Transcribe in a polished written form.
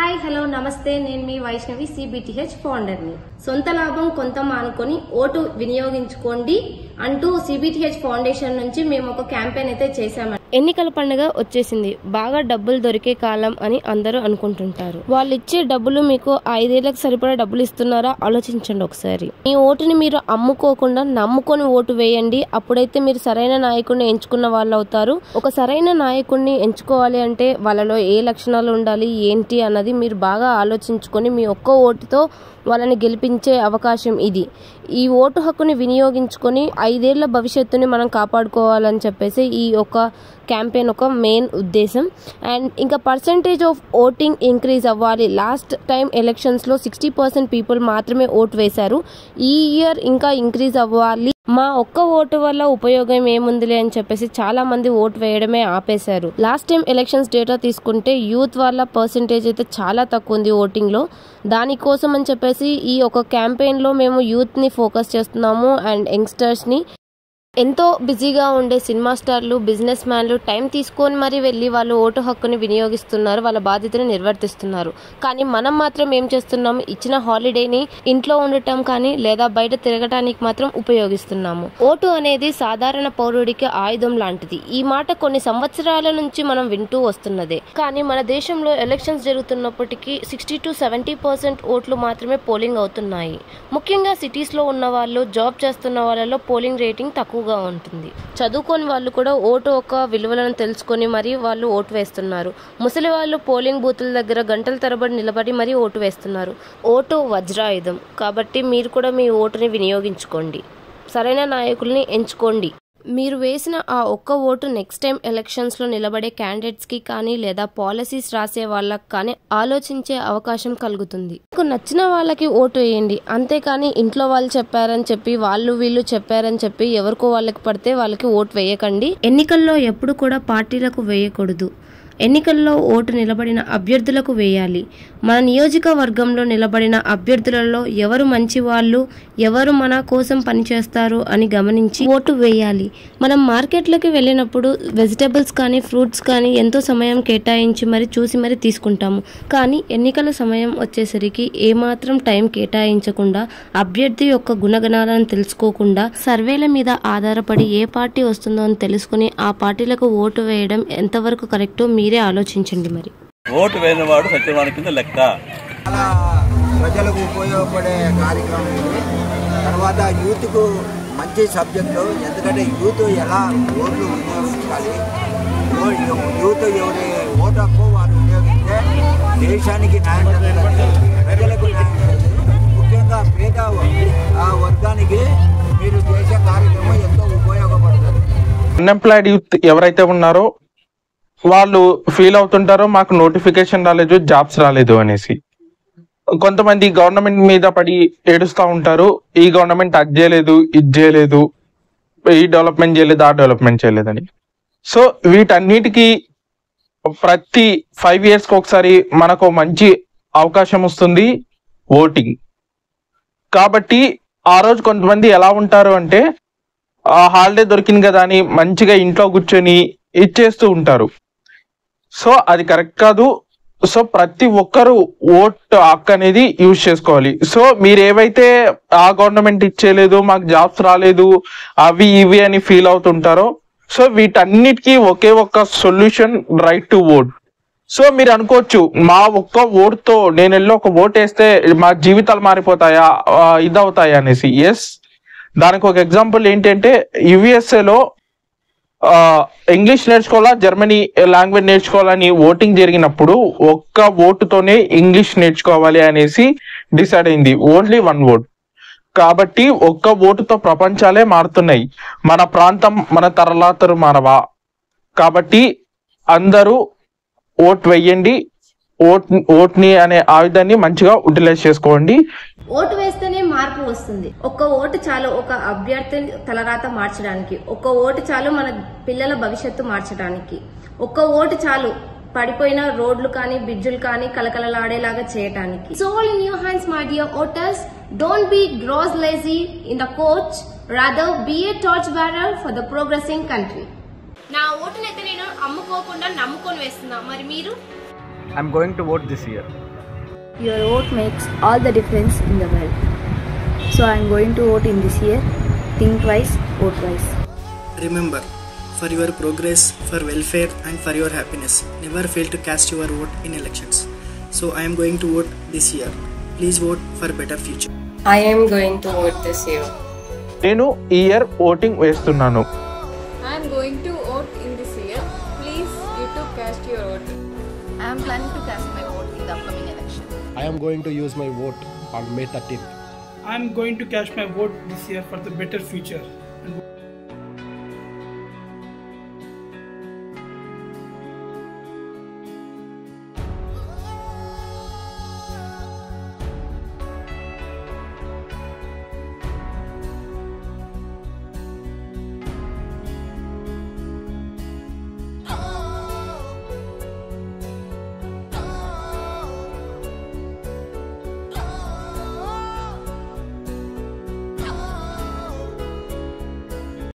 Hi hello నమస్తే, నేను మీ వైష్ణవి సిబిటిహెచ్ ఫౌండర్ని. సొంత లాభం కొంత మానుకొని ఓటు వినియోగించుకోండి అంటూ సిబిటిహెచ్ ఫౌండేషన్ నుంచి మేము ఒక క్యాంపెయిన్ అయితే చేశాము. ఎన్నికల పండుగ వచ్చేసింది, బాగా డబ్బులు దొరికే కాలం అని అందరూ అనుకుంటుంటారు. వాళ్ళు ఇచ్చే డబ్బులు మీకు 5 ఏళ్లకు సరిపడా డబ్బులు ఇస్తున్నారా ఆలోచించండి ఒకసారి. మీ ఓటుని మీరు అమ్ముకోకుండా నమ్ముకొని ఓటు వేయండి. అప్పుడైతే మీరు సరైన నాయకుడిని ఎంచుకున్న వాళ్ళు అవుతారు. ఒక సరైన నాయకుడిని ఎంచుకోవాలి అంటే వాళ్ళలో ఏ లక్షణాలు ఉండాలి ఏంటి అన్నది మీరు బాగా ఆలోచించుకొని మీ ఒక్క ఓటుతో వాళ్ళని గెలిపించే అవకాశం ఇది. ఈ ఓటు హక్కుని వినియోగించుకొని 5 ఏళ్ల భవిష్యత్తుని మనం కాపాడుకోవాలని చెప్పేసి ఈ ఒక క్యాంపెయిన్ ఒక మెయిన్ ఉద్దేశం. అండ్ ఇంకా పర్సంటేజ్ ఆఫ్ ఓటింగ్ ఇంక్రీజ్ అవ్వాలి. లాస్ట్ టైం ఎలక్షన్స్లో 60% పీపుల్ మాత్రమే ఓటు వేశారు. ఈ ఇయర్ ఇంకా ఇంక్రీజ్ అవ్వాలి. మా ఒక్క ఓటు వల్ల ఉపయోగం ఏముందిలే అని చెప్పేసి చాలా మంది ఓటు వేయడమే ఆపేశారు. లాస్ట్ టైం ఎలక్షన్స్ డేటా తీసుకుంటే యూత్ వాళ్ళ పర్సంటేజ్ అయితే చాలా తక్కువ ఉంది ఓటింగ్ లో. దానికోసం అని చెప్పేసి ఈ ఒక క్యాంపెయిన్ లో మేము యూత్ ని ఫోకస్ చేస్తున్నాము అండ్ యంగ్స్టర్స్ ని. ఎంతో బిజీగా ఉండే సినిమా స్టార్లు, బిజినెస్ మ్యాన్లు టైం తీసుకొని మరీ వెళ్ళి వాళ్ళు ఓటు హక్కుని వినియోగిస్తున్నారు, వాళ్ళ బాధ్యతను నిర్వర్తిస్తున్నారు. కానీ మనం మాత్రం ఏం చేస్తున్నాము, ఇచ్చిన హాలిడేని ఇంట్లో ఉండటం కానీ లేదా బయట తిరగటానికి మాత్రం ఉపయోగిస్తున్నాము. ఓటు అనేది సాధారణ పౌరుడికి ఆయుధం లాంటిది. ఈ మాట కొన్ని సంవత్సరాల నుంచి మనం వింటూ వస్తున్నదే. కానీ మన దేశంలో ఎలక్షన్స్ జరుగుతున్నప్పటికీ 60 to 70% ఓట్లు మాత్రమే పోలింగ్ అవుతున్నాయి. ముఖ్యంగా సిటీస్ లో ఉన్న వాళ్ళు, జాబ్ చేస్తున్న వాళ్ళలో పోలింగ్ రేటింగ్ తక్కువ ఉంటుంది. చదువుకోని వాళ్ళు కూడా ఓటు ఒక విలువలను తెలుసుకొని మరీ వాళ్ళు ఓటు వేస్తున్నారు. ముసలి వాళ్ళు పోలింగ్ బూతుల దగ్గర గంటల తరబడి నిలబడి మరీ ఓటు వేస్తున్నారు. ఓటు వజ్రాయుధం కాబట్టి మీరు కూడా మీ ఓటుని వినియోగించుకోండి, సరైన నాయకుల్ని ఎంచుకోండి. మీరు వేసిన ఆ ఒక్క ఓటు నెక్స్ట్ టైం ఎలక్షన్స్ లో నిలబడే క్యాండిడేట్స్ కి కానీ లేదా పాలసీస్ రాసే వాళ్ళకి కానీ ఆలోచించే అవకాశం కలుగుతుంది. మీకు నచ్చిన వాళ్ళకి ఓటు వేయండి, అంతేకాని ఇంట్లో వాళ్ళు చెప్పారని చెప్పి వాళ్ళు వీళ్ళు చెప్పారని చెప్పి ఎవరికో వాళ్ళకి పడితే వాళ్ళకి ఓటు వేయకండి. ఎన్నికల్లో ఎప్పుడు కూడా పార్టీలకు వేయకూడదు. ఎన్నికల్లో ఓటు నిలబడిన అభ్యర్థులకు వేయాలి. మన నియోజకవర్గంలో నిలబడిన అభ్యర్థులలో ఎవరు మంచి వాళ్ళు, ఎవరు మన కోసం పనిచేస్తారు అని గమనించి ఓటు వేయాలి. మనం మార్కెట్లోకి వెళ్ళినప్పుడు వెజిటబుల్స్ కానీ ఫ్రూట్స్ కానీ ఎంతో సమయం కేటాయించి మరి చూసి మరి తీసుకుంటాము. కానీ ఎన్నికల సమయం వచ్చేసరికి ఏమాత్రం టైం కేటాయించకుండా, అభ్యర్థి యొక్క గుణగణాలను తెలుసుకోకుండా, సర్వేల మీద ఆధారపడి ఏ పార్టీ వస్తుందో అని తెలుసుకుని ఆ పార్టీలకు ఓటు వేయడం ఎంతవరకు కరెక్టో మీరే ఆలోచించండి. మరి ఓటు వేయనివాడు సత్యవాని కింద లెక్క. చాలా ప్రజలకు ఉపయోగపడే కార్యక్రమం ఇది. తర్వాత యూత్కు మంచి సబ్జెక్టు, ఎందుకంటే యూత్ ఎలా ఓట్లు వినియోగించాలి, యూత్ ఎవరి ఓటు హక్కు వారు వినియోగిస్తే దేశానికి న్యాయం జరుగుతుంది, ప్రజలకు న్యాయం జరుగుతుంది. ముఖ్యంగా పేద వర్గానికి మీరు చేసే కార్యక్రమం ఎంతో ఉపయోగపడుతుంది. అన్ఎంప్లాయిడ్ యూత్ ఎవరైతే ఉన్నారో వాళ్ళు ఫీల్ అవుతుంటారో మాకు నోటిఫికేషన్ రాలేదు, జాబ్స్ రాలేదు అనేసి. కొంతమంది గవర్నమెంట్ మీద పడి ఏడుస్తూ ఉంటారు, ఈ గవర్నమెంట్ అది చేయలేదు, ఇది చేయలేదు, ఈ డెవలప్మెంట్ చేయలేదు, ఆ డెవలప్మెంట్ చేయలేదని. సో వీటన్నిటికీ ప్రతి 5 yearsకి ఒకసారి మనకు మంచి అవకాశం వస్తుంది ఓటింగ్. కాబట్టి ఆ రోజు కొంతమంది ఎలా ఉంటారు అంటే హాలిడే దొరికింది కదా అని మంచిగా ఇంట్లో కూర్చొని ఇచ్చేస్తూ ఉంటారు. సో అది కరెక్ట్ కాదు. సో ప్రతి ఒక్కరు ఓట్ హక్కు అనేది యూజ్ చేసుకోవాలి. సో మీరు ఏవైతే ఆ గవర్నమెంట్ ఇచ్చేయలేదు, మాకు జాబ్స్ రాలేదు, అవి ఇవి అని ఫీల్ అవుతుంటారో, సో వీటన్నిటికీ ఒకే ఒక్క solution, right to vote. So మీరు అనుకోవచ్చు మా ఒక్క ఓటుతో నేను వెళ్ళి ఒక ఓట్ వేస్తే మా జీవితాలు మారిపోతాయా, ఇదవుతాయా అనేసి. ఎస్, దానికి ఒక ఎగ్జాంపుల్ ఏంటంటే యుఎస్ఏలో ఇంగ్లీష్ నేర్చుకోవాలా, జర్మనీ లాంగ్వేజ్ నేర్చుకోవాలని ఓటింగ్ జరిగినప్పుడు ఒక్క ఓటుతోనే ఇంగ్లీష్ నేర్చుకోవాలి అనేసి డిసైడ్ అయింది. Only 1 vote. కాబట్టి ఒక్క ఓటుతో ప్రపంచాలే మారుతున్నాయి. మన ప్రాంతం మన తరలాతరు మారవా. కాబట్టి అందరూ ఓట్ వెయ్యండి. ఓట్ని అనే ఆయుధాన్ని మంచిగా యూటిలైజ్ చేసుకోండి. ఓటు వేస్తేనే మార్పు వస్తుంది. ఒక్క ఓటు చాలు ఒక అభ్యర్థి తలరాత మార్చడానికి. ఒక్క ఓటు చాలు మన పిల్లల భవిష్యత్తు మార్చడానికి. ఒక్క ఓటు చాలు పడిపోయిన రోడ్లు కానీ బ్రిడ్జులు కానీ కలకలలాడేలాగా చేయడానికి. So all in your hands, my dear voters. Don't be gross lazy in the coach. Rather be a torch bearer for the progressing country. నా ఓటునైతే నేను అమ్ముకోకుండా నమ్ముకొని వేస్తున్నా. మరి మీరు? I'm going to vote this year. Your vote makes all the difference in the world. So I am going to vote in this year. Think twice, vote twice. Remember, for your progress, for welfare and for your happiness, never fail to cast your vote in elections. So I am going to vote this year. Please vote for better future. I am going to vote this year. నేను ఈ year voting వేస్తున్నాను. I am going to vote in this year. Please, you too cast your vote. I am planning to cast my vote in the upcoming election. I am going to use my vote on May 13th. I am going to cast my vote this year for the better future.